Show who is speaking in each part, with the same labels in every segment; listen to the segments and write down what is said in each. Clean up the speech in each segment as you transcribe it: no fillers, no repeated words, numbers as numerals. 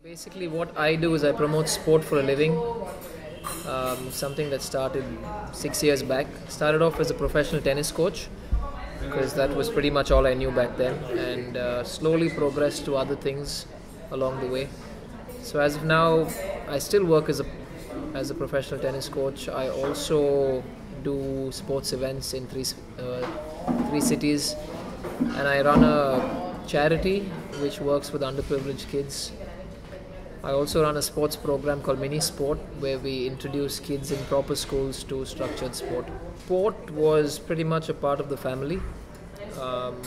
Speaker 1: Basically, what I do is I promote sport for a living. Something that started 6 years back. Started off as a professional tennis coach because that was pretty much all I knew back then, and slowly progressed to other things along the way. So as of now, I still work as a professional tennis coach. I also do sports events in three cities, and I run a charity which works with underprivileged kids. I also run a sports program called Mini Sport, where we introduce kids in proper schools to structured sport. Sport was pretty much a part of the family.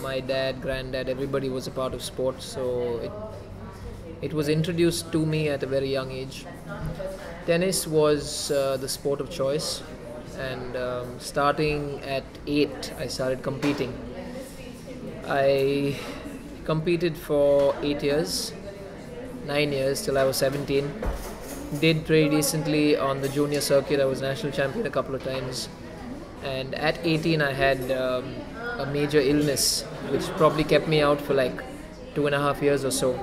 Speaker 1: My dad, granddad, everybody was a part of sport, so it was introduced to me at a very young age. Tennis was the sport of choice, and starting at 8, I started competing. I competed for 8 years. 9 years till I was 17. Did pretty decently on the junior circuit. I was national champion a couple of times. And at 18 I had a major illness which probably kept me out for like 2.5 years or so.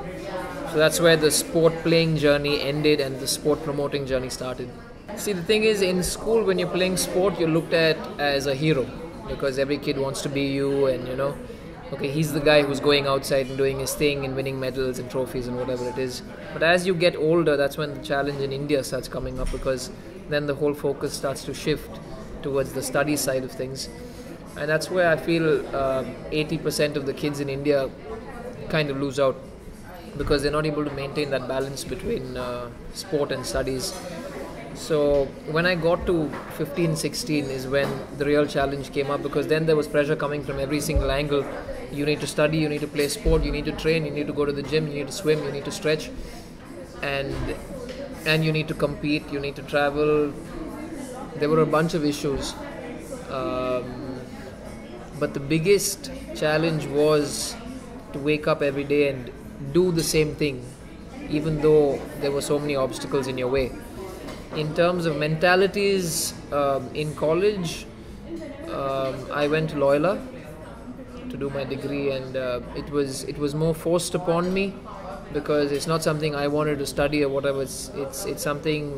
Speaker 1: So that's where the sport playing journey ended and the sport promoting journey started. See, the thing is, in school when you're playing sport, you're looked at as a hero because every kid wants to be you, and okay, he's the guy who's going outside and doing his thing and winning medals and trophies and whatever it is. But as you get older, that's when the challenge in India starts coming up, because then the whole focus starts to shift towards the study side of things. And that's where I feel 80% of the kids in India kind of lose out, because they're not able to maintain that balance between sport and studies. So when I got to 15, 16 is when the real challenge came up, because then there was pressure coming from every single angle. You need to study, you need to play sport, you need to train, you need to go to the gym, you need to swim, you need to stretch, and you need to compete, you need to travel. There were a bunch of issues. But the biggest challenge was to wake up every day and do the same thing, even though there were so many obstacles in your way. In terms of mentalities, in college, I went to Loyola to do my degree, and it was more forced upon me, because it's not something I wanted to study or whatever. It's something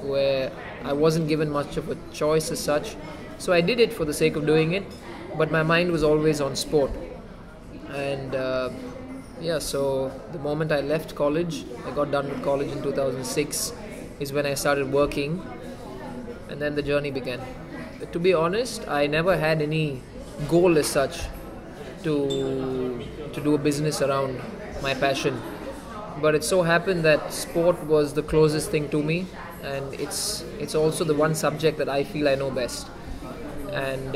Speaker 1: where I wasn't given much of a choice as such. So I did it for the sake of doing it, but my mind was always on sport. And so the moment I left college, I got done with college in 2006, is when I started working, and then the journey began. But to be honest, I never had any goal as such to do a business around my passion. But it so happened that sport was the closest thing to me, and it's also the one subject that I feel I know best. And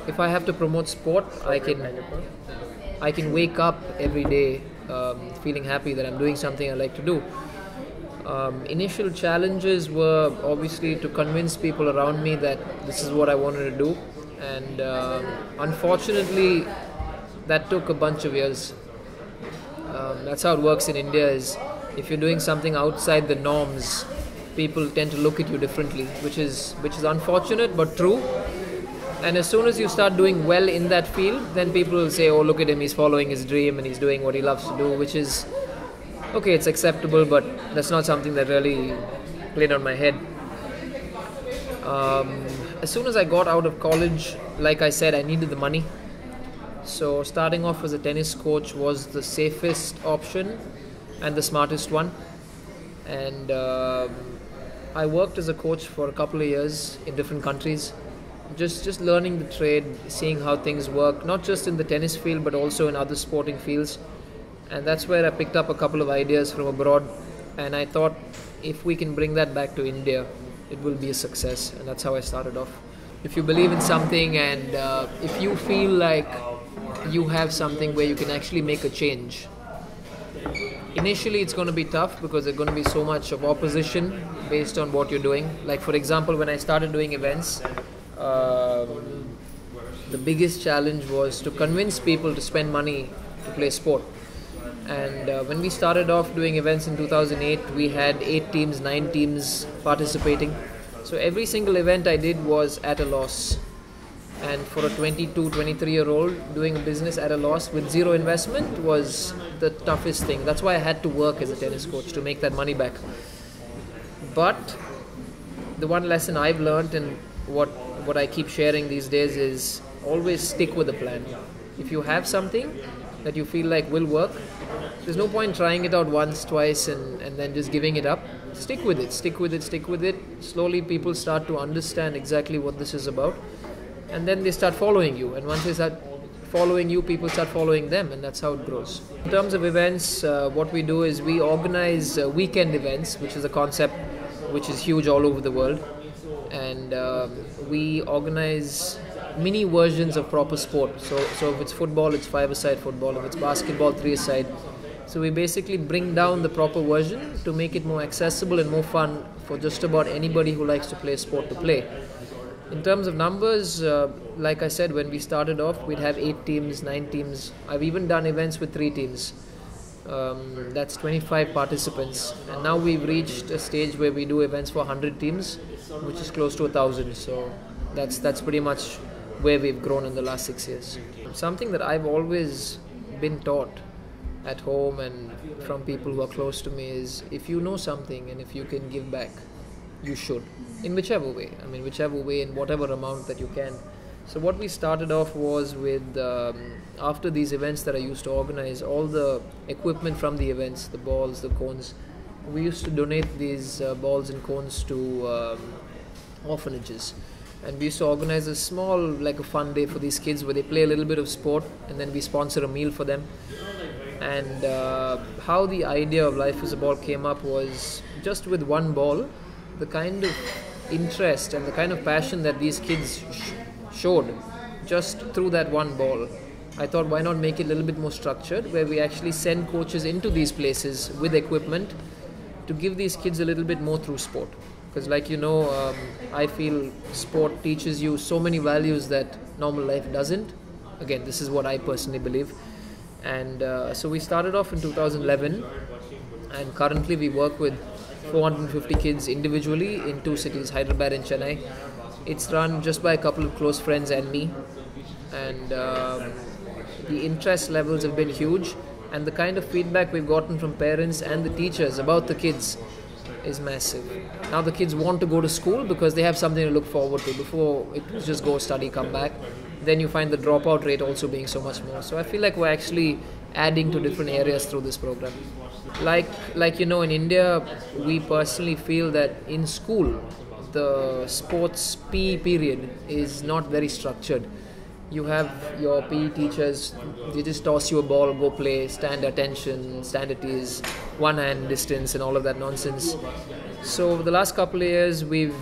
Speaker 1: if I have to promote sport, I can wake up every day feeling happy that I'm doing something I like to do. Initial challenges were obviously to convince people around me that this is what I wanted to do, and unfortunately that took a bunch of years. That's how it works in India, is if you're doing something outside the norms, people tend to look at you differently, which is unfortunate but true. And as soon as you start doing well in that field, then people will say, oh, look at him, he's following his dream and he's doing what he loves to do, which is okay, it's acceptable, but that's not something that really played on my head. As soon as I got out of college, like I said, I needed the money. So starting off as a tennis coach was the safest option and the smartest one. And I worked as a coach for a couple of years in different countries, just learning the trade, seeing how things work, not just in the tennis field but also in other sporting fields. And that's where I picked up a couple of ideas from abroad, and I thought if we can bring that back to India, it will be a success. And that's how I started off. If you believe in something, and if you feel like you have something where you can actually make a change, initially it's going to be tough because there's going to be so much of opposition based on what you're doing. Like for example, when I started doing events, the biggest challenge was to convince people to spend money to play sport. And when we started off doing events in 2008, we had 8 teams, 9 teams participating. So every single event I did was at a loss. And for a 22, 23-year-old, doing a business at a loss with zero investment was the toughest thing. That's why I had to work as a tennis coach to make that money back. But the one lesson I've learned, and what I keep sharing these days, is always stick with a plan. If you have something that you feel like will work, there's no point trying it out once, twice, and then just giving it up. Stick with it, stick with it, stick with it. Slowly people start to understand exactly what this is about, and then they start following you. And once they start following you, people start following them, and that's how it grows. In terms of events, what we do is we organize weekend events, which is a concept which is huge all over the world. And we organize mini versions of proper sport. So if it's football, it's 5-a-side football. If it's basketball, 3-a-side. So we basically bring down the proper version to make it more accessible and more fun for just about anybody who likes to play sport to play. In terms of numbers, like I said, when we started off, we'd have 8 teams, 9 teams. I've even done events with 3 teams. That's 25 participants. And now we've reached a stage where we do events for 100 teams, which is close to 1,000. So that's pretty much where we've grown in the last 6 years. Something that I've always been taught at home and from people who are close to me is, if you know something and if you can give back, you should, in whichever way. I mean, whichever way, in whatever amount that you can. So what we started off was with, after these events that I used to organize, all the equipment from the events, the balls, the cones, we used to donate these balls and cones to orphanages. And we used to organize a small, like a fun day for these kids where they play a little bit of sport, and then we sponsor a meal for them. And how the idea of Life is a Ball came up was just with one ball, the kind of interest and the kind of passion that these kids showed just through that one ball. I thought, why not make it a little bit more structured, where we actually send coaches into these places with equipment to give these kids a little bit more through sport. Because like you know, I feel sport teaches you so many values that normal life doesn't. Again, this is what I personally believe. And so we started off in 2011, and currently we work with 450 kids individually in 2 cities, Hyderabad and Chennai. It's run just by a couple of close friends and me, and the interest levels have been huge, and the kind of feedback we've gotten from parents and the teachers about the kids is massive. Now the kids want to go to school because they have something to look forward to. Before, it was just go, study, come back. Then you find the dropout rate also being so much more. So I feel like we're actually adding to different areas through this program. Like you know, in India, we personally feel that in school, the sports PE period is not very structured. You have your PE teachers, they just toss you a ball, go play, stand attention, stand at ease, one hand distance and all of that nonsense. So over the last couple of years, we've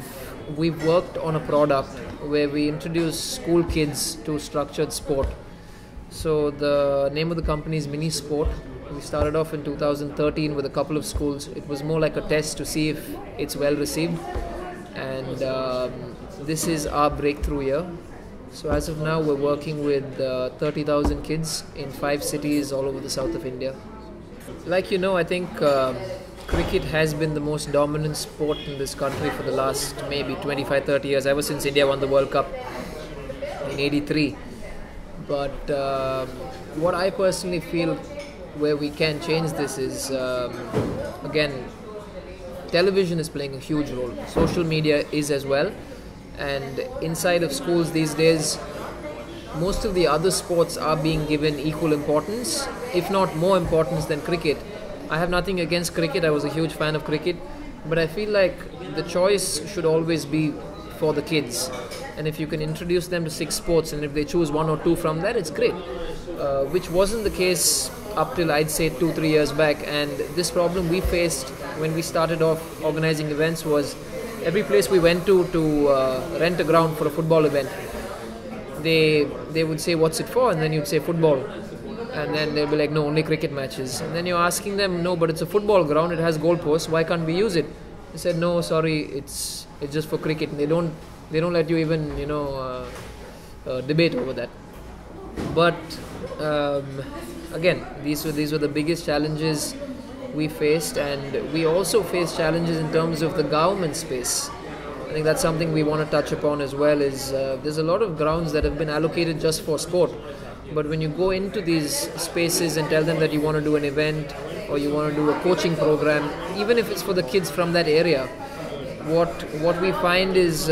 Speaker 1: worked on a product where we introduce school kids to structured sport. So the name of the company is Mini Sport. We started off in 2013 with a couple of schools. It was more like a test to see if it's well received. And this is our breakthrough year. So as of now, we're working with 30,000 kids in 5 cities all over the south of India. Like you know, I think cricket has been the most dominant sport in this country for the last maybe 25-30 years, ever since India won the World Cup in '83. But what I personally feel where we can change this is, again, television is playing a huge role. Social media is as well. And inside of schools these days, most of the other sports are being given equal importance, if not more importance than cricket. I have nothing against cricket, I was a huge fan of cricket, but I feel like the choice should always be for the kids. And if you can introduce them to 6 sports, and if they choose 1 or 2 from that, it's great. Which wasn't the case up till I'd say 2-3 years back. And this problem we faced when we started off organizing events was, every place we went to rent a ground for a football event, they would say, what's it for? And then you'd say football. And then they'll be like, no, only cricket matches. And then you're asking them, no, but it's a football ground, it has goalposts, why can't we use it? They said, no, sorry, it's just for cricket. And they don't let you even, debate over that. But again, these were the biggest challenges we faced, and we also faced challenges in terms of the government space. think that's something we want to touch upon as well. Is there's a lot of grounds that have been allocated just for sport, but when you go into these spaces and tell them that you want to do an event or you want to do a coaching program, even if it's for the kids from that area, what we find is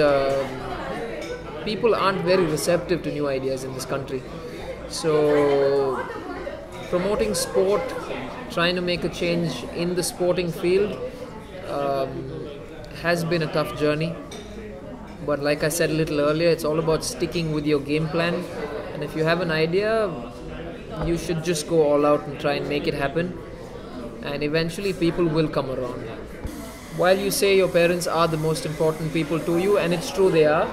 Speaker 1: people aren't very receptive to new ideas in this country. So promoting sport, trying to make a change in the sporting field has been a tough journey. But like I said a little earlier, it's all about sticking with your game plan. And if you have an idea, you should just go all out and try and make it happen. And eventually people will come around. While you say your parents are the most important people to you, and it's true they are,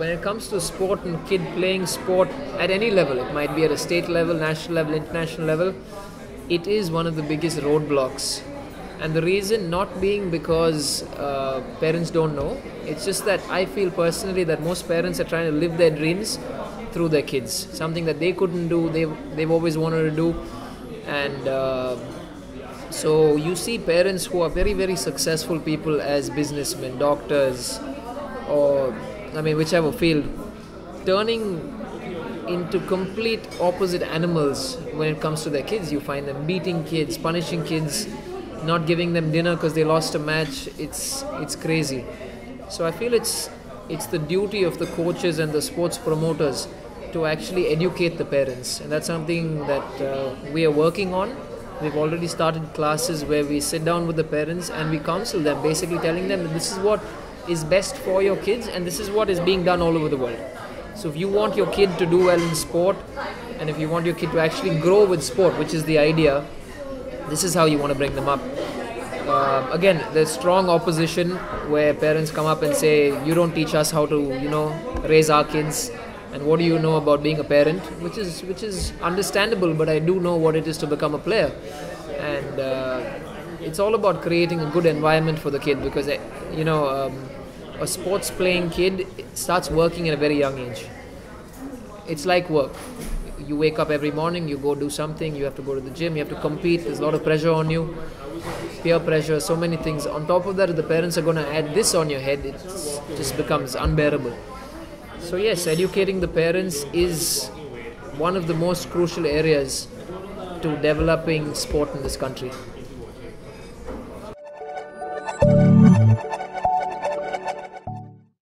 Speaker 1: when it comes to sport and kid playing sport at any level, it might be at a state level, national level, international level, it is one of the biggest roadblocks. And the reason not being because parents don't know, it's just that I feel personally that most parents are trying to live their dreams through their kids. Something that they couldn't do, they've always wanted to do. And so you see parents who are very, very successful people as businessmen, doctors, or whichever field, turning into complete opposite animals when it comes to their kids. You find them beating kids, punishing kids, not giving them dinner because they lost a match. It's crazy. So I feel it's the duty of the coaches and the sports promoters to actually educate the parents, and that's something that we are working on. We've already started classes where we sit down with the parents and we counsel them, basically telling them that this is what is best for your kids and this is what is being done all over the world. So if you want your kid to do well in sport, and if you want your kid to actually grow with sport, which is the idea, this is how you want to bring them up. Again, there's strong opposition where parents come up and say, you don't teach us how to, raise our kids, and what do you know about being a parent, which is understandable, but I do know what it is to become a player. And it's all about creating a good environment for the kid, because a sports playing kid starts working at a very young age. It's like work. You wake up every morning, you go do something, you have to go to the gym, you have to compete, there's a lot of pressure on you, peer pressure, so many things. On top of that, if the parents are going to add this on your head, it just becomes unbearable. So yes, educating the parents is one of the most crucial areas to developing sport in this country.